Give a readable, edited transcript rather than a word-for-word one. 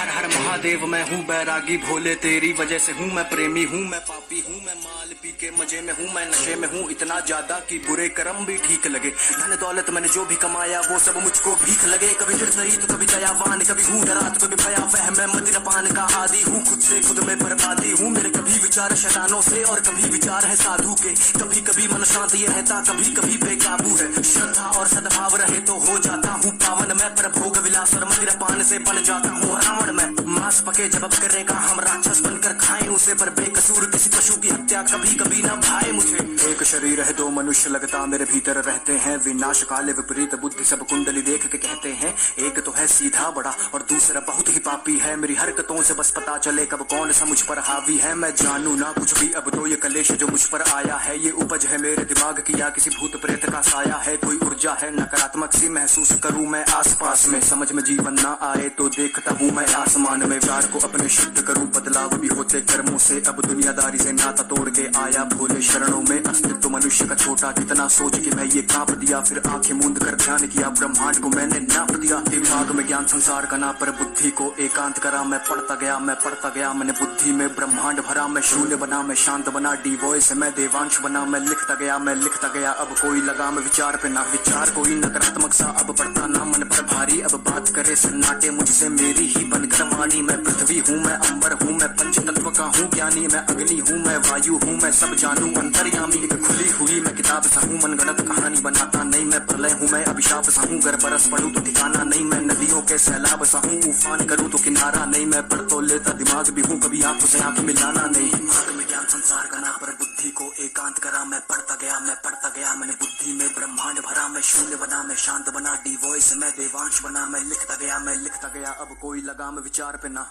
हर हर महादेव मैं हूँ बैरागी भोले तेरी वजह से हूँ मैं प्रेमी हूँ मैं पापी हूँ मैं माल पी के मजे में हूँ मैं नशे में हूँ इतना ज्यादा कि बुरे कर्म भी ठीक लगे। धन दौलत मैंने जो भी कमाया वो सब मुझको भीख लगे। कभी निर्दयी तो कभी दयावान कभी हूँ डरा तो कभी भयावह मैं मदिरापान का आदि हूँ खुद से खुद में बर्बादी हूँ। मेरे कभी विचार शैतानों से और कभी विचार है साधु के। कभी कभी मन शांत ये रहता कभी कभी बेकाबू है। श्रद्धा और सद्भाव रहे तो हो जाता हूँ पावन मैं पर भोग विलास और मदिरापान से बन जाता हूँ रावण मैं। मांस पके जब करेगा हम राक्षस बनकर खाएं उसे पर बेकसूर किसी पशु की हत्या कभी कभी ना भाए मुझे। एक शरीर है दो मनुष्य लगता मेरे भीतर रहते हैं विनाश काले विपरीत बुद्धि सब कुंडली देख के कहते हैं। एक तो है सीधा बड़ा और दूसरा बहुत ही पापी है। मेरी हरकतों से बस पता चले कब कौन सा मुझ पर हावी है। मैं जानू ना कुछ भी अब तो ये कलेश जो मुझ पर आया है ये उपज है मेरे दिमाग की या किसी भूत प्रेत का साया है। कोई ऊर्जा है नकारात्मक सी महसूस करूं मैं आसपास में। समझ में जीवन ना आए तो देखता हूँ मैं आसमान में। प्यार को अपने शुद्ध करूं बदलाव भी होते कर्मों से। अब दुनियादारी से नाता तोड़ के आया भोले शरणों में। अस्तित्व मनुष्य का छोटा कितना सोच के मैं ये कांप दिया। फिर आंखें मूंद कर ध्यान किया ब्रह्मांड को मैंने नाप दिया। दिमाग में ज्ञान संसार का ना पर बुद्धि को एकांत करा। मैं पढ़ता गया मैंने बुद्धि में ब्रह्मांड भरा। मैं शून्य बना मैं शांत बना डी वॉइस मैं देवांश बना। मैं लिखता गया अब कोई लगाम विचार पे ना विचार। कोई नकारात्मक सा अब पड़ता ना मन पर भारी। अब बात करे सन्नाटे मुझसे मेरी ही बनकर वाणी। मैं पृथ्वी हूँ मैं अंबर हूँ मैं पंच तत्व का हूँ ज्ञानी। मैं अग्नि हूँ मैं वायु हूँ मैं सब जानू अंतर्यामी। एक खुली हुई मैं किताब सा हूँ मनगढ़ंत कहानी बनाता नहीं। मैं प्रलय हूँ मैं अभिशाप सा हूँ अगर बरस पड़ूं तो ठिकाना नहीं। मैं नदियों के सैलाब सा हूँ उफान करूँ तो किनारा नहीं। मैं पढ़ तो लेता दिमाग भी हूँ कभी आंखों से आंख मिलाना नहीं। दिमाग में ज्ञान संसार का ना पर बुद्धि को एकांत करा। मैं पढ़ता गया मैंने बुद्धि में ब्रह्मांड भरा। मैं शून्य बना मैं शांत बना डी वॉइस मैं देवांश बना। मैं लिखता गया अब कोई लगाम विचार पे ना।